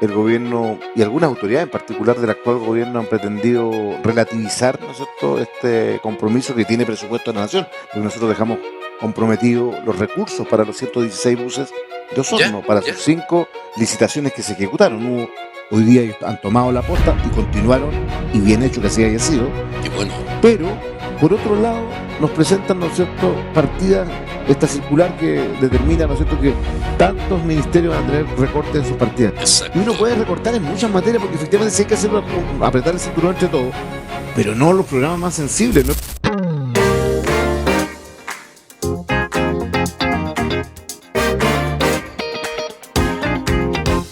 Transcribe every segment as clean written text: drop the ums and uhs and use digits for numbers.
el gobierno y algunas autoridades en particular del actual gobierno han pretendido relativizar, ¿no es cierto?, este compromiso que tiene presupuesto de la nación, porque nosotros dejamos comprometidos los recursos para los 116 buses de ¿Ya? Osorno, para ¿Ya? sus 5 licitaciones que se ejecutaron. Hoy día ellos han tomado la posta y continuaron, y bien hecho que así haya sido, Qué bueno. pero por otro lado nos presentan, ¿no es cierto?, partidas, esta circular que determina, ¿no es cierto?, que tantos ministerios van a tener recortes en sus partidas. Exacto. Y uno puede recortar en muchas materias, porque efectivamente sí hay que hacerlo, apretar el cinturón entre todos, pero no los programas más sensibles, ¿no?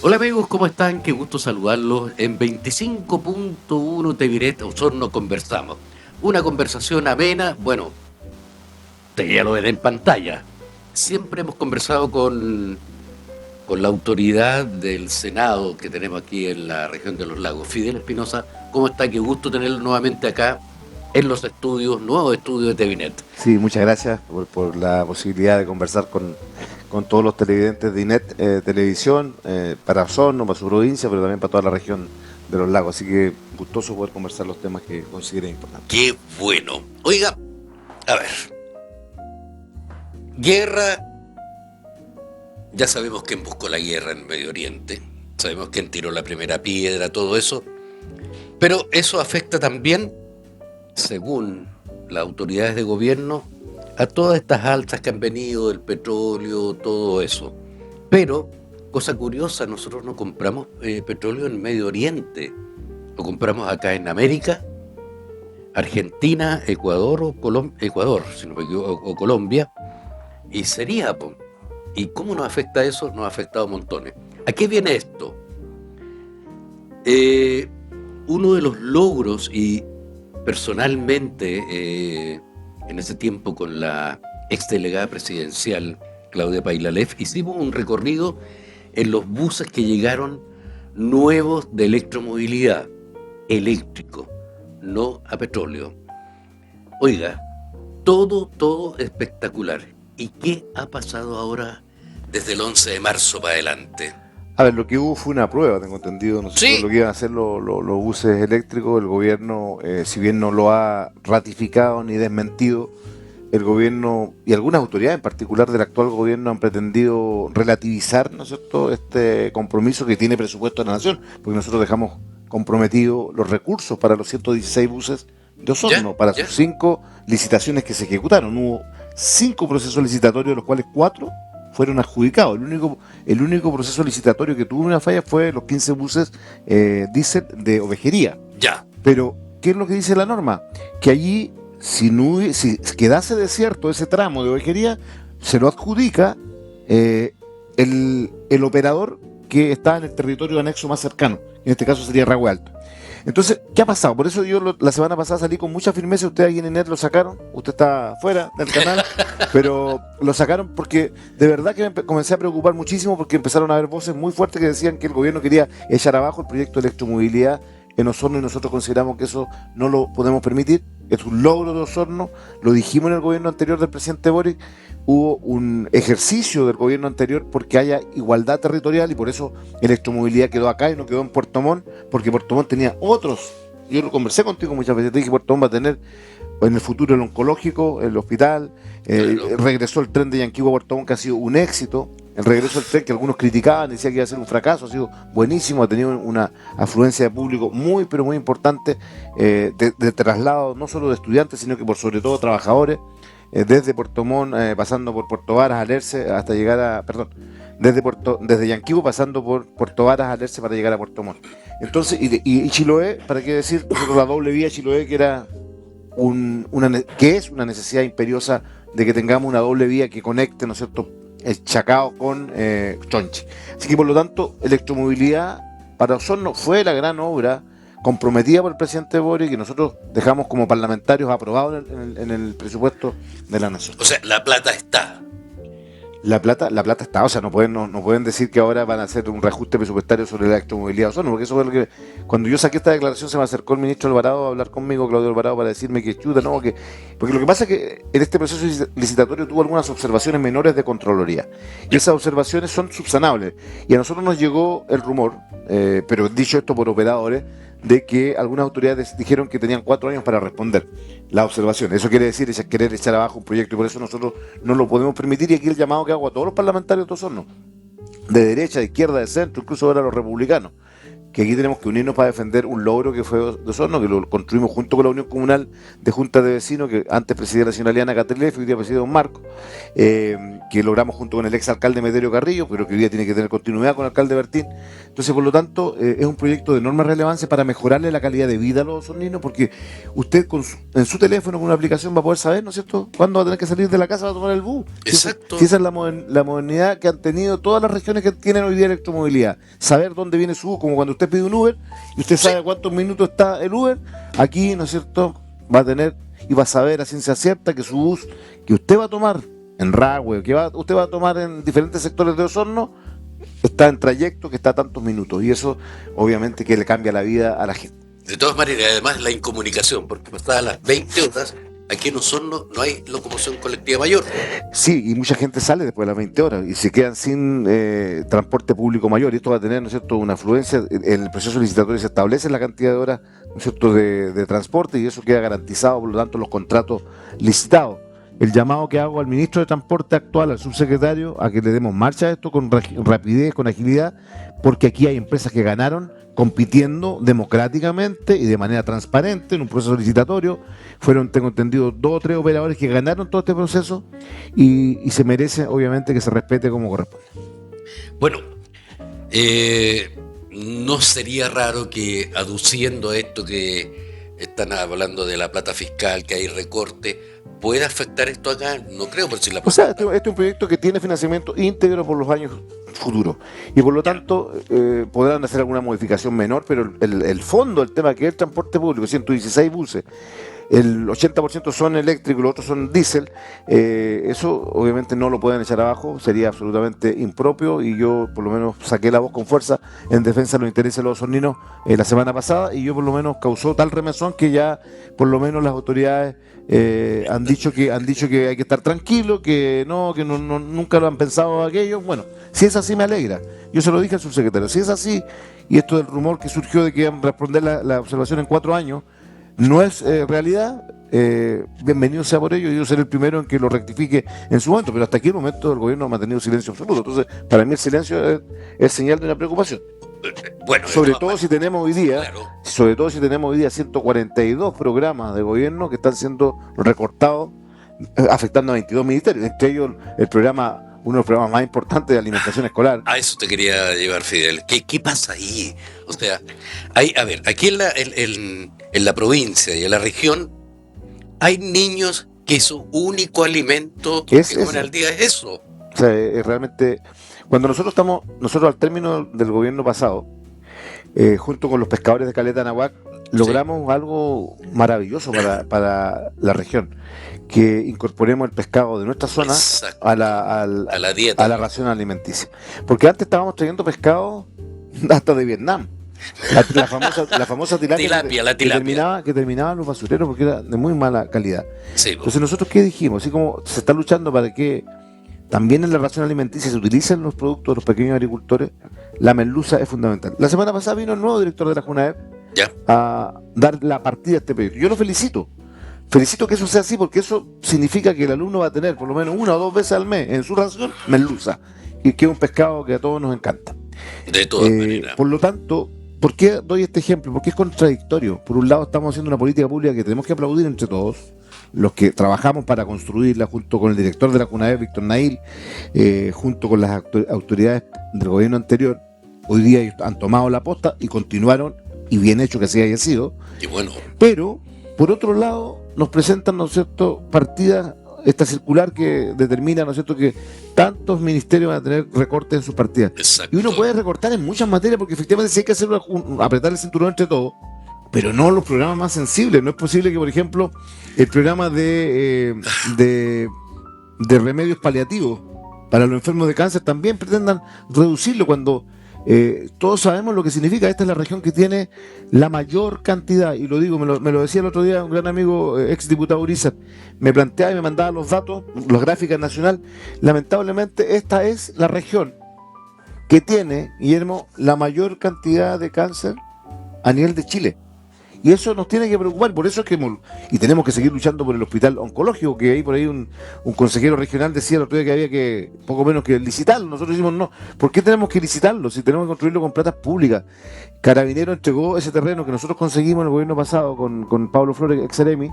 Hola amigos, ¿cómo están? Qué gusto saludarlos. En 25.1 Teviret Osorno conversamos. Una conversación amena, bueno, ustedes ya lo ven en pantalla. Siempre hemos conversado con la autoridad del Senado que tenemos aquí en la región de los lagos. Fidel Espinosa, ¿cómo está? Qué gusto tenerlo nuevamente acá en los estudios, nuevos estudios de Tevinet. Sí, muchas gracias por la posibilidad de conversar con todos los televidentes de INET Televisión, para Osorno, para su provincia, pero también para toda la región de los lagos. Así que gustoso poder conversar los temas que consideren importantes. Qué bueno. Oiga, a ver. Guerra. Ya sabemos quién buscó la guerra en Medio Oriente. Sabemos quién tiró la primera piedra, todo eso. Pero eso afecta también, según las autoridades de gobierno, a todas estas alzas que han venido del petróleo, todo eso. Pero, cosa curiosa, nosotros no compramos petróleo en Medio Oriente. Lo compramos acá en América, Argentina, Ecuador Ecuador, si no me equivoco, o Colombia, y sería, pues. ¿Y cómo nos afecta eso? Nos ha afectado montones. ¿A qué viene esto? Uno de los logros, y personalmente, en ese tiempo con la exdelegada presidencial Claudia Pailalef, hicimos un recorrido en los buses que llegaron nuevos de electromovilidad, eléctrico, no a petróleo. Oiga, todo espectacular. ¿Y qué ha pasado ahora desde el 11 de marzo para adelante? A ver, lo que hubo fue una prueba, tengo entendido. No sé Sí. lo que iban a hacer los buses eléctricos. El gobierno, si bien no lo ha ratificado ni desmentido, el gobierno y algunas autoridades en particular del actual gobierno han pretendido relativizar, ¿no es cierto?, este compromiso que tiene presupuesto de la nación, porque nosotros dejamos comprometidos los recursos para los 116 buses de Osorno, para sus 5 licitaciones que se ejecutaron. Hubo 5 procesos licitatorios, de los cuales 4 fueron adjudicados. El único proceso licitatorio que tuvo una falla fue los 15 buses diésel de Ovejería. Ya. Pero, ¿qué es lo que dice la norma? Que allí, si quedase desierto ese tramo de Ovejería, se lo adjudica el operador que está en el territorio anexo más cercano. En este caso sería Ragüe Alto. Entonces, ¿qué ha pasado? Por eso yo la semana pasada salí con mucha firmeza. Ustedes ahí en ENET lo sacaron. Usted está fuera del canal, pero lo sacaron porque de verdad que me comencé a preocupar muchísimo, porque empezaron a haber voces muy fuertes que decían que el gobierno quería echar abajo el proyecto de electromovilidad en Osorno, y nosotros consideramos que eso no lo podemos permitir. Es un logro de Osorno, lo dijimos en el gobierno anterior del presidente Boric. Hubo un ejercicio del gobierno anterior porque haya igualdad territorial, y por eso electromovilidad quedó acá y no quedó en Puerto Montt, porque Puerto Montt tenía otros. Yo lo conversé contigo muchas veces, te dije, Puerto Montt va a tener en el futuro el oncológico, el hospital. Claro. Regresó el tren de Yanquihue a Puerto Montt, que ha sido un éxito. El regreso del tren, que algunos criticaban, decían que iba a ser un fracaso, ha sido buenísimo, ha tenido una afluencia de público muy, pero muy importante, de traslado, no solo de estudiantes, sino que por sobre todo trabajadores, desde Puerto Montt, pasando por Puerto Varas, Alerce, hasta llegar a, desde Yanquihue pasando por Puerto Varas, Alerce, para llegar a Puerto Montt. Entonces, y Chiloé, ¿para qué decir? Nosotros la doble vía Chiloé, que era que es una necesidad imperiosa de que tengamos una doble vía que conecte, ¿no es cierto?, el Chacao con Chonchi. Así que por lo tanto, electromovilidad para Osorno fue la gran obra comprometida por el presidente Boric, que nosotros dejamos como parlamentarios aprobado en el presupuesto de la nación. O sea, la plata está. La plata está, o sea, no pueden decir que ahora van a hacer un reajuste presupuestario sobre la electromovilidad de Osorno, porque eso fue lo que, cuando yo saqué esta declaración se me acercó el ministro Alvarado a hablar conmigo, Claudio Alvarado, para decirme que chuta, no, porque lo que pasa es que en este proceso licitatorio tuvo algunas observaciones menores de Contraloría, y esas observaciones son subsanables, y a nosotros nos llegó el rumor, pero dicho esto por operadores, de que algunas autoridades dijeron que tenían 4 años para responder la observación. Eso quiere decir es querer echar abajo un proyecto y por eso nosotros no lo podemos permitir. Y aquí el llamado que hago a todos los parlamentarios de Osorno, de derecha, de izquierda, de centro, incluso ahora los republicanos, que aquí tenemos que unirnos para defender un logro que fue de Osorno, que lo construimos junto con la Unión Comunal de Juntas de Vecinos, que antes presidía la señora Liana Catrilef y hoy día preside don Marco, que logramos junto con el exalcalde Meterio Carrillo, pero que hoy día tiene que tener continuidad con el alcalde Bertín. Entonces, por lo tanto, es un proyecto de enorme relevancia para mejorarle la calidad de vida a los osorninos, porque usted en su teléfono, con una aplicación, va a poder saber, ¿no es cierto?, cuándo va a tener que salir de la casa para tomar el bus. Exacto. Si esa es la modernidad que han tenido todas las regiones que tienen hoy día electromovilidad. Saber dónde viene su bus, como cuando usted pide un Uber y usted sabe cuántos minutos está el Uber, aquí, ¿no es cierto?, va a tener y va a saber a ciencia cierta que su bus que usted va a tomar en Rahue, usted va a tomar en diferentes sectores de Osorno, está en trayecto que está a tantos minutos, y eso obviamente que le cambia la vida a la gente. De todas maneras, además la incomunicación, porque pasadas las 20 horas, aquí en Osorno no hay locomoción colectiva mayor. Sí, y mucha gente sale después de las 20 horas y se quedan sin transporte público mayor, y esto va a tener, ¿no es cierto?, una afluencia. En el proceso licitatorio se establece la cantidad de horas, ¿no es cierto?, de transporte, y eso queda garantizado, por lo tanto, los contratos licitados. El llamado que hago al ministro de Transporte actual, al subsecretario, a que le demos marcha a esto con rapidez, con agilidad, porque aquí hay empresas que ganaron compitiendo democráticamente y de manera transparente en un proceso licitatorio. Fueron, tengo entendido, 2 o 3 operadores que ganaron todo este proceso, y se merece, obviamente, que se respete como corresponde. Bueno, no sería raro que, aduciendo esto que están hablando de la plata fiscal, que hay recorte, ¿puede afectar esto acá? No creo, por si la... O sea, este es un proyecto que tiene financiamiento íntegro por los años futuros, y por lo tanto podrán hacer alguna modificación menor, pero el fondo, el tema que es el transporte público, 116 buses, el 80% son eléctricos, los otros son diésel, eso obviamente no lo pueden echar abajo, sería absolutamente impropio, y yo por lo menos saqué la voz con fuerza en defensa de los intereses de los osorninos la semana pasada, y yo por lo menos causó tal remesón que ya por lo menos las autoridades han dicho que hay que estar tranquilo, que nunca lo han pensado aquello. Bueno, si es así me alegra. Yo se lo dije al subsecretario, si es así, y esto del rumor que surgió de que iban a responder la observación en 4 años no es realidad, bienvenido sea por ello, y yo seré el primero en que lo rectifique en su momento, pero hasta aquí el momento el gobierno ha mantenido silencio absoluto. Entonces, para mí el silencio es señal de una preocupación. Bueno, sobre todo si tenemos hoy día, claro, 142 programas de gobierno que están siendo recortados, afectando a 22 ministerios, entre ellos uno de los programas más importantes de alimentación escolar. A eso te quería llevar, Fidel. ¿Qué pasa ahí? O sea, a ver, aquí en la provincia y en la región hay niños que su único alimento que comen al día es eso. O sea, realmente, cuando nosotros al término del gobierno pasado, junto con los pescadores de Caleta Anahuac, logramos algo maravilloso para la región, que incorporemos el pescado de nuestra zona a la dieta, a la ración alimenticia. Porque antes estábamos trayendo pescado hasta de Vietnam. La famosa tilapia que terminaba en los basureros porque era de muy mala calidad. Sí, entonces nosotros, ¿qué dijimos? Así como se está luchando para que también en la ración alimenticia se utilicen los productos de los pequeños agricultores, la merluza es fundamental. La semana pasada vino el nuevo director de la JUNAEP a dar la partida a este proyecto. Yo lo felicito que eso sea así, porque eso significa que el alumno va a tener por lo menos 1 o 2 veces al mes en su ración merluza, y que es un pescado que a todos nos encanta. De todas maneras. Por lo tanto, ¿por qué doy este ejemplo? Porque es contradictorio. Por un lado estamos haciendo una política pública que tenemos que aplaudir entre todos, los que trabajamos para construirla, junto con el director de la CUNAEP, Víctor Nail, junto con las autoridades del gobierno anterior. Hoy día ellos han tomado la posta y continuaron, y bien hecho que así haya sido. Y bueno. Pero, por otro lado, nos presentan, ¿no es cierto?, partidas, esta circular que determina, ¿no es cierto?, que tantos ministerios van a tener recortes en sus partidas. Exacto. Y uno puede recortar en muchas materias, porque efectivamente sí hay que hacer apretar el cinturón entre todos, pero no los programas más sensibles. No es posible que, por ejemplo, el programa de remedios paliativos para los enfermos de cáncer también pretendan reducirlo cuando todos sabemos lo que significa. Esta es la región que tiene la mayor cantidad, y lo digo, me lo decía el otro día un gran amigo, ex diputado Urizar, me planteaba y me mandaba los datos, las gráficas nacional. Lamentablemente esta es la región que tiene, Guillermo, la mayor cantidad de cáncer a nivel de Chile. Y eso nos tiene que preocupar, por eso es que y tenemos que seguir luchando por el hospital oncológico, que ahí por ahí un consejero regional decía el otro día que había que poco menos que licitarlo. Nosotros decimos no, ¿por qué tenemos que licitarlo si tenemos que construirlo con platas públicas? Carabinero entregó ese terreno que nosotros conseguimos en el gobierno pasado con Pablo Flores ex Seremi,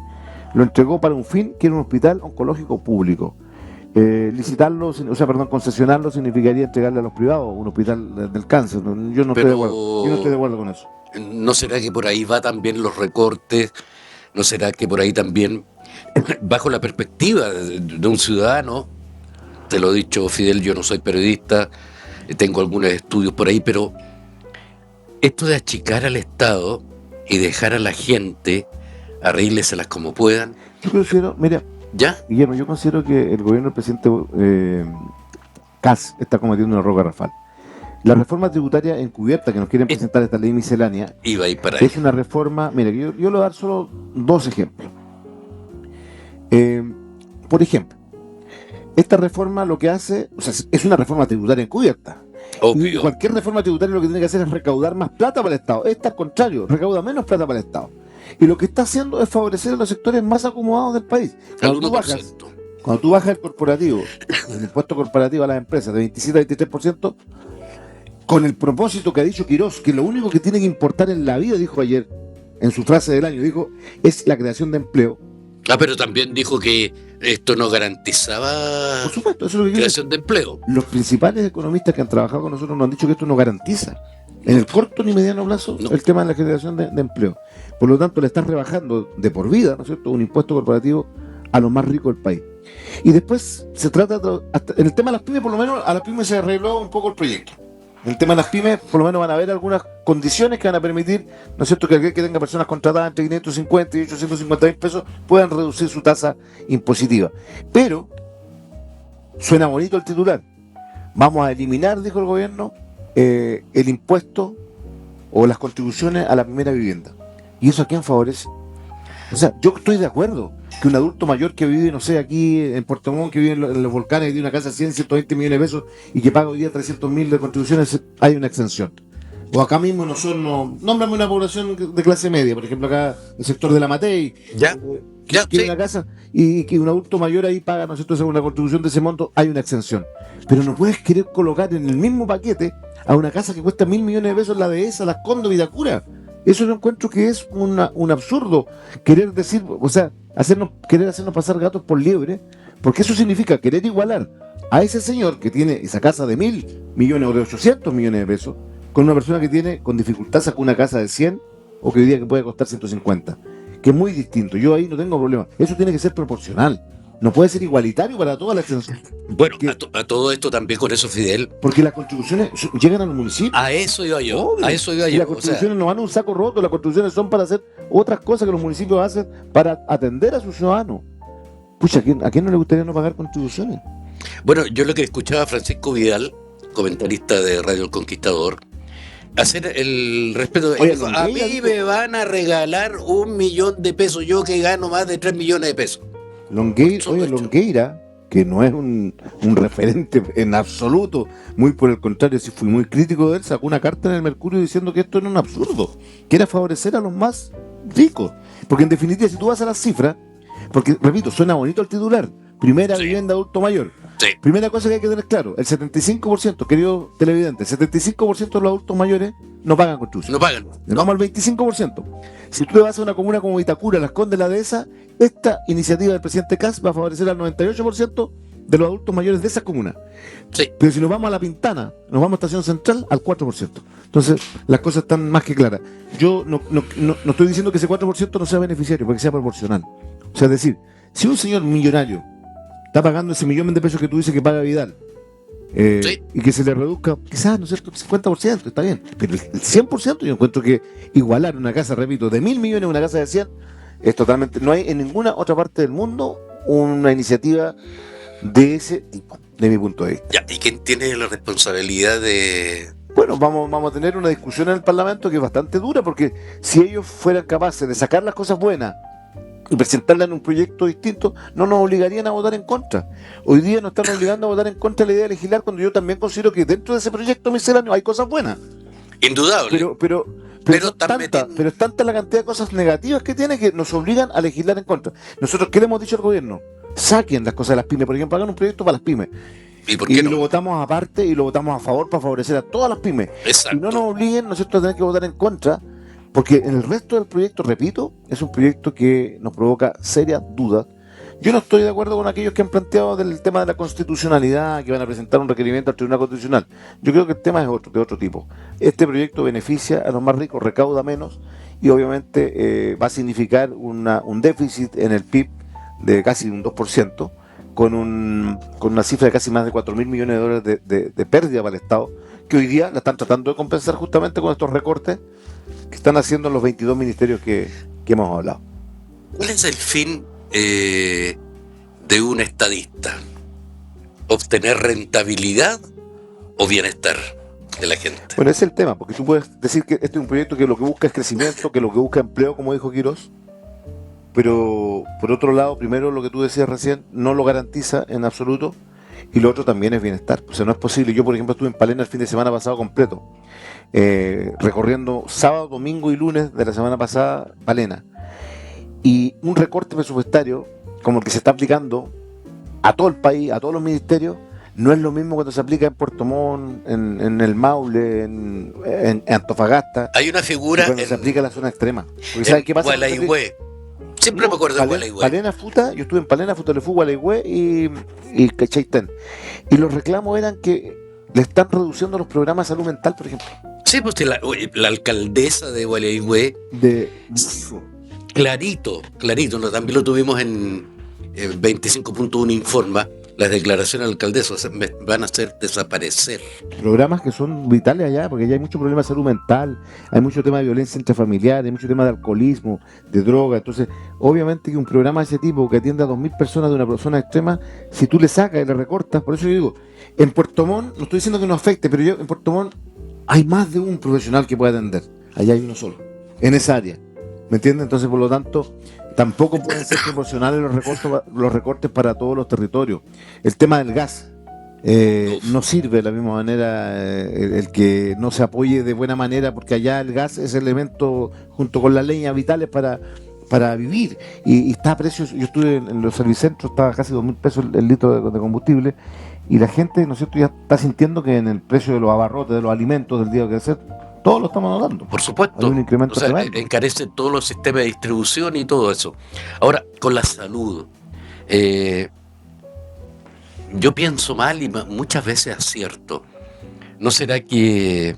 lo entregó para un fin que era un hospital oncológico público. Licitarlo, concesionarlo significaría entregarle a los privados un hospital del cáncer. Yo no estoy de acuerdo. Yo no estoy de acuerdo con eso. ¿No será que por ahí va también los recortes? ¿No será que por ahí también, bajo la perspectiva de un ciudadano, te lo he dicho, Fidel, yo no soy periodista, tengo algunos estudios por ahí, pero esto de achicar al Estado y dejar a la gente arrégleselas como puedan? Yo considero, mira, ¿ya? Guillermo, yo considero que el gobierno del presidente Kast está cometiendo un error garrafal. La reforma tributaria encubierta que nos quieren presentar, esta ley miscelánea, iba a ir para es una reforma. Mira, yo le voy a dar solo dos ejemplos. Por ejemplo, esta reforma lo que hace, es una reforma tributaria encubierta. Obvio. Cualquier reforma tributaria lo que tiene que hacer es recaudar más plata para el Estado. Esta, al contrario, recauda menos plata para el Estado. Y lo que está haciendo es favorecer a los sectores más acomodados del país. Cuando tú bajas el corporativo, el impuesto corporativo a las empresas de 27 a 23%, con el propósito que ha dicho Quirós, que lo único que tiene que importar en la vida, dijo ayer, en su frase del año, dijo, es la creación de empleo. Pero también dijo que esto no garantizaba, por supuesto, eso es lo que creación de empleo. Los principales economistas que han trabajado con nosotros nos han dicho que esto no garantiza en el corto ni mediano plazo el tema de la generación de empleo. Por lo tanto, le están rebajando de por vida, ¿no es cierto?, un impuesto corporativo a los más ricos del país. Y después se trata, en el tema de las pymes, por lo menos a las pymes se arregló un poco el proyecto. En el tema de las pymes, por lo menos van a haber algunas condiciones que van a permitir, ¿no es cierto?, que aquel que tenga personas contratadas entre 550 y 850 mil pesos puedan reducir su tasa impositiva. Pero, suena bonito el titular. Vamos a eliminar, dijo el gobierno, el impuesto o las contribuciones a la primera vivienda. ¿Y eso a quién favorece? O sea, yo estoy de acuerdo que un adulto mayor que vive, no sé, aquí en Puerto Montt, que vive en los volcanes, que tiene una casa de 100, 120 millones de pesos y que paga hoy día 300.000 de contribuciones, hay una exención. O acá mismo nómbrame una población de clase media, por ejemplo acá el sector de la Matei, que tiene una casa y que un adulto mayor ahí paga, ¿no es cierto?, una contribución de ese monto, hay una exención. Pero no puedes querer colocar en el mismo paquete a una casa que cuesta 1.000 millones de pesos, la dehesa, Las Condes, Vitacura. Eso yo encuentro que es un absurdo querer decir, querer hacernos pasar gatos por liebre, porque eso significa querer igualar a ese señor que tiene esa casa de 1.000 millones o de 800 millones de pesos con una persona que tiene con dificultad sacó una casa de 100 o que hoy día que puede costar 150, que es muy distinto. Yo ahí no tengo problema. Eso tiene que ser proporcional. No puede ser igualitario para toda la extensión. Bueno, a todo esto también con eso, Fidel. Porque las contribuciones llegan a los municipios. A eso iba yo. Obvio. A eso iba yo. Y las contribuciones no van a un saco roto, las contribuciones son para hacer otras cosas que los municipios hacen para atender a sus ciudadanos. Pucha, ¿a quién no le gustaría no pagar contribuciones? Bueno, yo lo que escuchaba a Francisco Vidal, comentarista de Radio El Conquistador, hacer el respeto de... Oye, a mí me van a regalar 1 millón de pesos, yo que gano más de 3 millones de pesos. Longueira, que no es un referente en absoluto, muy por el contrario, si fui muy crítico de él, sacó una carta en el Mercurio diciendo que esto era un absurdo, que era favorecer a los más ricos. Porque en definitiva, si tú vas a las cifras, porque, repito, suena bonito el titular, primera vivienda adulto mayor. Sí. Primera cosa que hay que tener claro, el 75%, querido televidente, el 75% de los adultos mayores no pagan contribución. No pagan. Vamos al 25%. Si tú te vas a una comuna como Vitacura, Las Condes, la dehesa, esta iniciativa del presidente Kast va a favorecer al 98% de los adultos mayores de esa comuna. Sí. Pero si nos vamos a La Pintana, nos vamos a Estación Central, al 4%. Entonces, las cosas están más que claras. Yo no estoy diciendo que ese 4% no sea beneficiario, porque sea proporcional. O sea, es decir, si un señor millonario está pagando ese millón de pesos que tú dices que paga Vidal, y que se le reduzca, quizás, ¿no es cierto?, el 50%, está bien, pero el 100% yo encuentro que igualar una casa, repito, de 1.000 millones a una casa de 100 es totalmente, no hay en ninguna otra parte del mundo una iniciativa de ese tipo, de mi punto de vista. Ya, ¿y quién tiene la responsabilidad de...? Bueno, vamos a tener una discusión en el Parlamento que es bastante dura, porque si ellos fueran capaces de sacar las cosas buenas y presentarlas en un proyecto distinto, no nos obligarían a votar en contra. Hoy día nos están obligando a votar en contra de la idea de legislar, cuando yo también considero que dentro de ese proyecto misceláneo hay cosas buenas. Indudable. Pero es tanta la cantidad de cosas negativas que tiene que nos obligan a legislar en contra. Nosotros, ¿qué le hemos dicho al gobierno? Saquen las cosas de las pymes, por ejemplo, hagan un proyecto para las pymes. ¿Y por qué no? Lo votamos aparte y lo votamos a favor para favorecer a todas las pymes. Exacto. Y no nos obliguen nosotros a tener que votar en contra, porque en el resto del proyecto, repito, es un proyecto que nos provoca serias dudas. Yo no estoy de acuerdo con aquellos que han planteado del tema de la constitucionalidad, que van a presentar un requerimiento al Tribunal Constitucional. Yo creo que el tema es de otro tipo. Este proyecto beneficia a los más ricos, recauda menos y obviamente va a significar un déficit en el PIB de casi un 2%, con una cifra de casi más de 4.000 millones de dólares de pérdida para el Estado, que hoy día la están tratando de compensar justamente con estos recortes que están haciendo en los 22 ministerios que hemos hablado. ¿Cuál es el fin de un estadista? ¿Obtener rentabilidad o bienestar de la gente? Bueno, ese es el tema, porque tú puedes decir que este es un proyecto que lo que busca es crecimiento, que lo que busca empleo, como dijo Quirós, pero por otro lado, primero lo que tú decías recién, no lo garantiza en absoluto, y lo otro también es bienestar. O sea, no es posible. Yo, por ejemplo, estuve en Palena el fin de semana pasado completo, recorriendo sábado, domingo y lunes de la semana pasada Palena, y un recorte presupuestario como el que se está aplicando a todo el país, a todos los ministerios, no es lo mismo cuando se aplica en Puerto Montt, en el Maule, en Antofagasta. Hay una figura cuando se aplica en la zona extrema. Porque ¿sabes qué pasa? Gualeguay. Siempre me acuerdo de Gualeguay. Palena Futa, yo estuve en Palena, Futaleufú, Gualeguay y Chaitén. Y los reclamos eran que le están reduciendo los programas de salud mental, por ejemplo. Sí, pues la alcaldesa de Gualeguay. Clarito, ¿no? También lo tuvimos en 25.1 Informa. Las declaraciones del alcaldesa van a hacer desaparecer programas que son vitales allá, porque allá hay mucho problema de salud mental, hay mucho tema de violencia intrafamiliar, hay mucho tema de alcoholismo, de droga. Entonces, obviamente que un programa de ese tipo que atienda a 2.000 personas de una persona extrema, si tú le sacas y le recortas, por eso yo digo, en Puerto Montt, no estoy diciendo que no afecte, pero en Puerto Montt hay más de un profesional que puede atender. Allá hay uno solo, en esa área. ¿Me entiendes? Entonces, por lo tanto, tampoco pueden ser proporcionales los recortes para todos los territorios. El tema del gas no sirve de la misma manera, el que no se apoye de buena manera, porque allá el gas es el elemento, junto con la leña, vitales para vivir. Y está a precios, yo estuve en los servicentros, estaba casi 2.000 pesos el litro de combustible, y la gente, ¿no es cierto?, ya está sintiendo que en el precio de los abarrotes, de los alimentos del día que hacer, todos lo estamos notando. Por supuesto. Hay un incremento tremendo. Encarece todos los sistemas de distribución y todo eso. Ahora, con la salud, yo pienso mal y muchas veces acierto. ¿No será que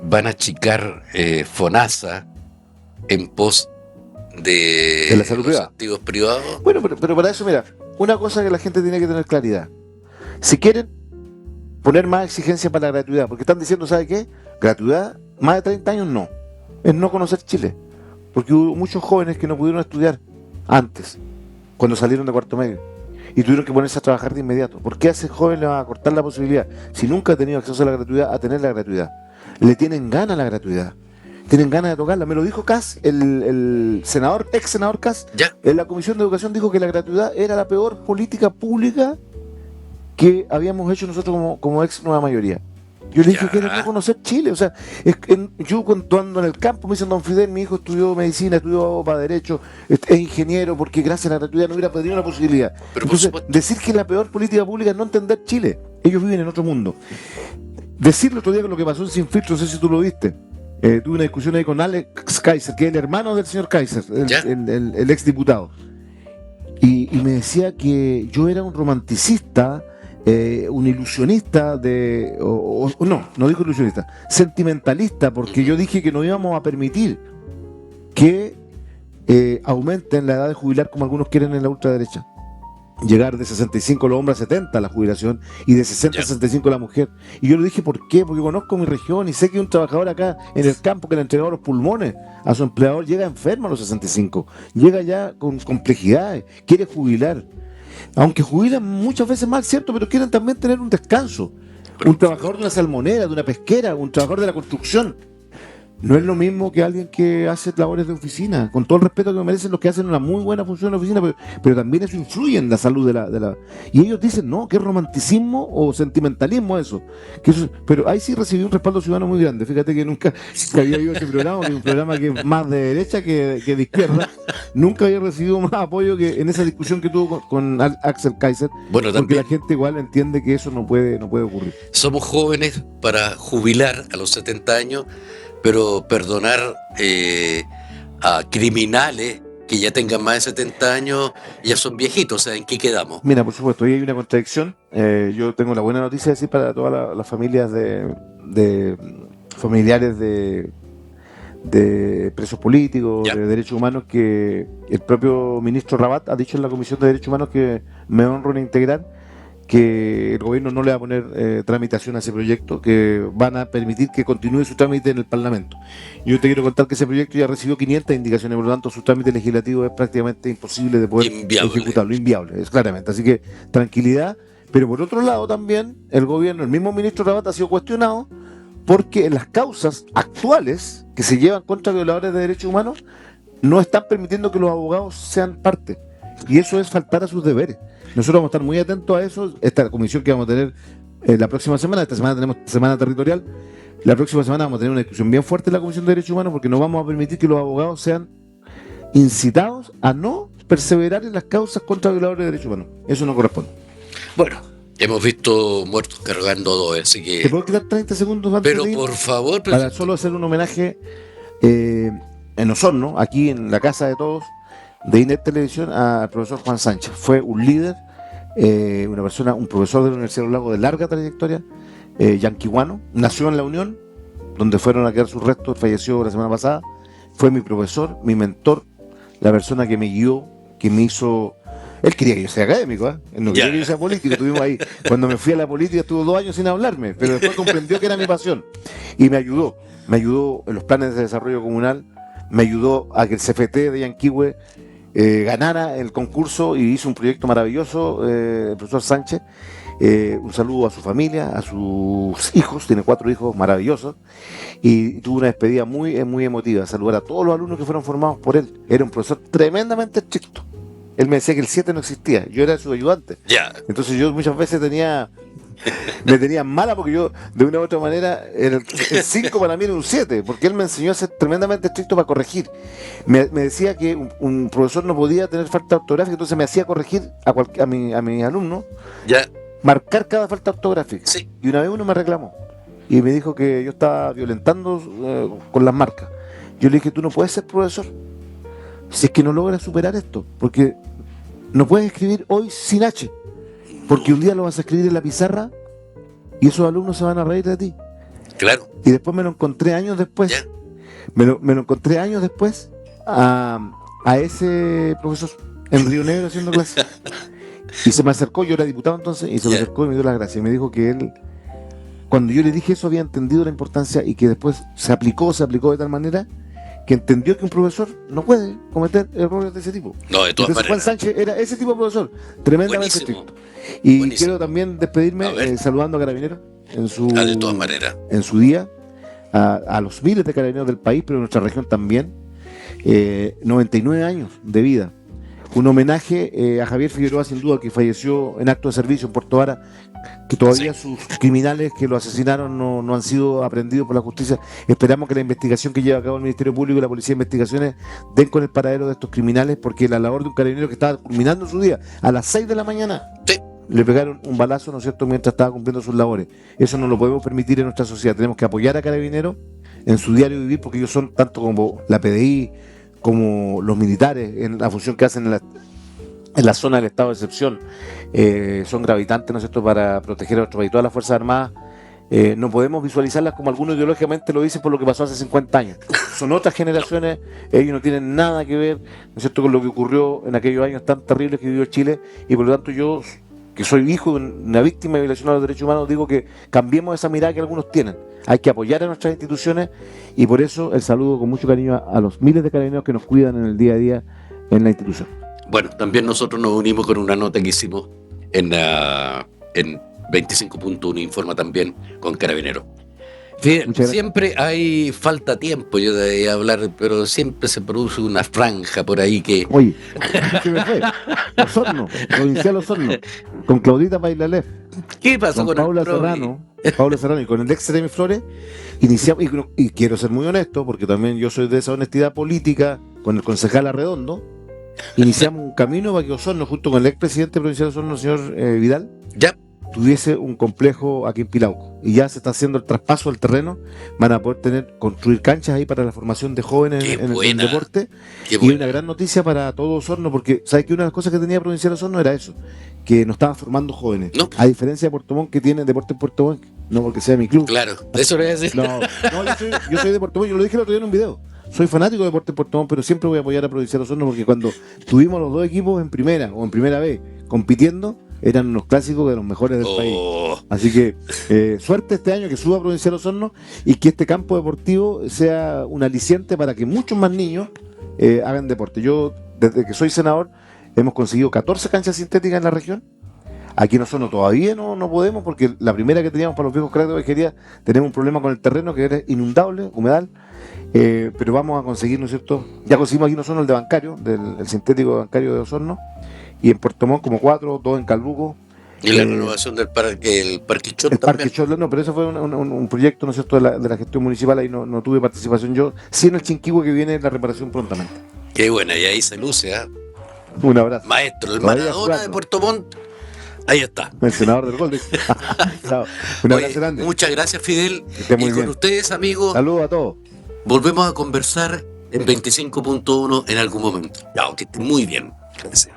van a achicar FONASA en pos de la salud privada, activos privados? Bueno, pero para eso, mira, una cosa que la gente tiene que tener claridad. Si quieren poner más exigencia para la gratuidad, porque están diciendo, ¿sabe qué? Gratuidad, más de 30 años no. Es no conocer Chile. Porque hubo muchos jóvenes que no pudieron estudiar antes, cuando salieron de cuarto medio, y tuvieron que ponerse a trabajar de inmediato. ¿Por qué a ese joven le van a cortar la posibilidad, si nunca ha tenido acceso a la gratuidad, a tener la gratuidad? Le tienen ganas a la gratuidad. Tienen ganas de tocarla. Me lo dijo Kass, el senador, ex senador Kass, en la Comisión de Educación dijo que la gratuidad era la peor política pública que habíamos hecho nosotros como ex nueva mayoría. Yo le dije que era no conocer Chile. O sea, yo cuando ando en el campo me dicen, don Fidel, mi hijo estudió medicina, estudió para derecho, es ingeniero, porque gracias a la gratuidad no hubiera perdido la posibilidad. Pero entonces, decir que la peor política pública es no entender Chile. Ellos viven en otro mundo. Decir el otro día con lo que pasó en Sin Filtro, no sé si tú lo viste. Tuve una discusión ahí con Alex Kaiser, que es el hermano del señor Kaiser, el ex diputado. Y me decía que yo era un romanticista, un ilusionista no dijo ilusionista, sentimentalista, porque yo dije que no íbamos a permitir que aumenten la edad de jubilar como algunos quieren en la ultraderecha. Llegar de 65 los hombres a 70 la jubilación y de 60 a 65 la mujer. Y yo le dije, ¿por qué? Porque conozco mi región y sé que un trabajador acá en el campo que le ha entregado los pulmones a su empleador llega enfermo a los 65, llega ya con complejidades, quiere jubilar. aunque jubilan muchas veces mal, ¿cierto? Pero quieren también tener un descanso. Un trabajador de una salmonera, de una pesquera, un trabajador de la construcción. No es lo mismo que alguien que hace labores de oficina, con todo el respeto que me merecen los que hacen una muy buena función en la oficina, pero también eso influye en la salud de la... Y ellos dicen, no, que es romanticismo o sentimentalismo eso. Pero ahí sí recibí un respaldo ciudadano muy grande. Fíjate que nunca que había oído ese programa, que es un programa que es más de derecha que de izquierda. Nunca había recibido más apoyo que en esa discusión que tuvo con Axel Kaiser, Bueno, porque también la gente igual entiende que eso no puede ocurrir. somos jóvenes para jubilar a los 70 años, pero perdonar a criminales que ya tengan más de 70 años ya son viejitos. O sea, ¿en qué quedamos? Mira, por supuesto, ahí hay una contradicción. Yo tengo la buena noticia de decir para todas las familias de familiares de presos políticos, Ya. de derechos humanos, que el propio ministro Rabat ha dicho en la Comisión de Derechos Humanos, que me honro en integrar, que el gobierno no le va a poner tramitación a ese proyecto, que van a permitir que continúe su trámite en el Parlamento. Yo te quiero contar que ese proyecto ya recibió 500 indicaciones, por lo tanto su trámite legislativo es prácticamente imposible de poder Inviable. ejecutarlo, inviable, es claramente. Así que tranquilidad, pero por otro lado también el gobierno, el mismo ministro Rabat ha sido cuestionado porque en las causas actuales que se llevan contra violadores de derechos humanos no están permitiendo que los abogados sean parte. Y eso es faltar a sus deberes. Nosotros vamos a estar muy atentos a eso. Esta comisión que vamos a tener la próxima semana, esta semana tenemos semana territorial, la próxima semana vamos a tener una discusión bien fuerte en la Comisión de Derechos Humanos, porque no vamos a permitir que los abogados sean incitados a no perseverar en las causas contra violadores de derechos humanos. Eso no corresponde. Bueno, hemos visto muertos cargando dos, así ¿Te que... puedo quitar 30 segundos antes Pero de ir? por favor, Para solo hacer un homenaje en Osorno, aquí en la casa de todos, de INET Televisión, al profesor Juan Sánchez. Fue un líder, una persona, un profesor de la Universidad de los Lagos de larga trayectoria, yanquihuano, nació en La Unión, donde fueron a quedar sus restos, falleció la semana pasada. Fue mi profesor, mi mentor, la persona que me guió, que me hizo... Él quería que yo sea académico, ¿eh? Él no quería que yo sea político. Estuvimos ahí. Cuando me fui a la política estuvo 2 años sin hablarme, pero después comprendió que era mi pasión y me ayudó. Me ayudó en los planes de desarrollo comunal, me ayudó a que el CFT de Yanquihue ganara el concurso y hizo un proyecto maravilloso, el profesor Sánchez. Un saludo a su familia, a sus hijos, tiene 4 hijos maravillosos, y tuvo una despedida muy emotiva. Saludar a todos los alumnos que fueron formados por él. Era un profesor tremendamente estricto. Él me decía que el 7 no existía, yo era su ayudante. Ya. Entonces yo muchas veces me tenía mala porque yo, de una u otra manera, el 5 para mí era un 7, porque él me enseñó a ser tremendamente estricto para corregir. Me decía que un profesor no podía tener falta ortográfica, entonces me hacía corregir a mis alumnos, Ya. marcar cada falta ortográfica. Sí. Y una vez uno me reclamó y me dijo que yo estaba violentando con las marcas. Yo le dije, tú no puedes ser profesor si es que no logras superar esto, porque no puedes escribir hoy sin H, porque un día lo vas a escribir en la pizarra y esos alumnos se van a reír de ti. Claro. Y después me lo encontré años después, Ya. me lo encontré años después a ese profesor en Río Negro haciendo clase. Y se me acercó, yo era diputado entonces, y se me Ya. acercó y me dio las gracias. Y me dijo que él, cuando yo le dije eso, había entendido la importancia y que después se aplicó de tal manera que entendió que un profesor no puede cometer errores de ese tipo. No, de todas Entonces Juan maneras. Sánchez era ese tipo de profesor, tremendamente Buenísimo. estricto. Y Buenísimo. quiero también despedirme A ver. saludando a Carabineros en su, De todas maneras. en su día, a los miles de carabineros del país, pero en nuestra región también. 99 años de vida. Un homenaje a Javier Figueroa, sin duda, que falleció en acto de servicio en Puerto Vara, que todavía sus criminales que lo asesinaron no han sido aprendidos por la justicia. Esperamos que la investigación que lleva a cabo el Ministerio Público y la Policía de Investigaciones den con el paradero de estos criminales, porque la labor de un carabinero que estaba culminando su día a las 6 de la mañana, Sí. le pegaron un balazo, ¿no es cierto?, mientras estaba cumpliendo sus labores. Eso no lo podemos permitir en nuestra sociedad. Tenemos que apoyar a Carabineros en su diario vivir, porque ellos son, tanto como la PDI, como los militares, en la función que hacen en la zona del estado de excepción, son gravitantes, ¿no es cierto?, para proteger a nuestro país. Todas las Fuerzas Armadas no podemos visualizarlas como algunos ideológicamente lo dicen por lo que pasó hace 50 años. Son otras generaciones, ellos no tienen nada que ver, ¿no es cierto?, con lo que ocurrió en aquellos años tan terribles que vivió Chile, y por lo tanto yo, que soy hijo de una víctima de violación a los derechos humanos, digo que cambiemos esa mirada que algunos tienen. Hay que apoyar a nuestras instituciones, y por eso el saludo con mucho cariño a los miles de carabineros que nos cuidan en el día a día en la institución. Bueno, también nosotros nos unimos con una nota que hicimos en 25.1 Informa también con Carabineros. Siempre hay falta tiempo, yo debería hablar, pero siempre se produce una franja por ahí que... Oye, se me fue. Osorno, provincial Osorno, con Claudita Bailalef, ¿Qué pasó con con Paula el Provi? Serrano y con el ex Remy Flores, iniciamos, y quiero ser muy honesto, porque también yo soy de esa honestidad política, con el concejal Arredondo, iniciamos un camino para que Osorno, junto con el ex presidente provincial de Osorno, el señor Vidal, Ya, tuviese un complejo aquí en Pilauco. Y ya se está haciendo el traspaso del terreno, van a poder construir canchas ahí para la formación de jóvenes Qué en el buena, deporte. qué Y buena. una gran noticia para todo Osorno, porque sabes que una de las cosas que tenía Provincial Osorno era eso, que no estaba formando jóvenes. No. A diferencia de Puerto Montt, que tiene deporte en Puerto Montt, no porque sea mi club. Claro, eso lo voy a decir. No, yo soy de Puerto Montt, yo lo dije el otro día en un video. Soy fanático de deporte en Puerto Montt, pero siempre voy a apoyar a Provincial Osorno, porque cuando tuvimos los dos equipos en primera o en primera vez compitiendo, eran unos clásicos de los mejores del país. Así que suerte este año que suba Provincial Osorno y que este campo deportivo sea un aliciente para que muchos más niños hagan deporte. Yo, desde que soy senador, hemos conseguido 14 canchas sintéticas en la región. Aquí en Osorno todavía no podemos, porque la primera que teníamos para los viejos cracks de Ovejería, tenemos un problema con el terreno que era inundable, humedal, pero vamos a conseguir, ¿no es cierto? Ya conseguimos aquí en Osorno el de bancario, el sintético bancario de Osorno, y en Puerto Montt como 4, 2 en Calbuco. Y la renovación del parque, el Parquichón El también. Parque Chotla, no, pero eso fue un proyecto, ¿no es cierto?, de la gestión municipal, ahí no tuve participación yo, sí en el Chinquihue, que viene la reparación prontamente. Qué buena, y ahí se luce, ¿eh? Un abrazo. Maestro, el Todavía Maradona jugando. de Puerto Montt, ahí está. El senador del gol. Chao. Un Oye, abrazo grande. muchas gracias, Fidel. esté muy Y con bien. ustedes, amigos, Saludos a todos. volvemos a conversar en 25.1 en algún momento. Chao, que estén muy bien. Gracias.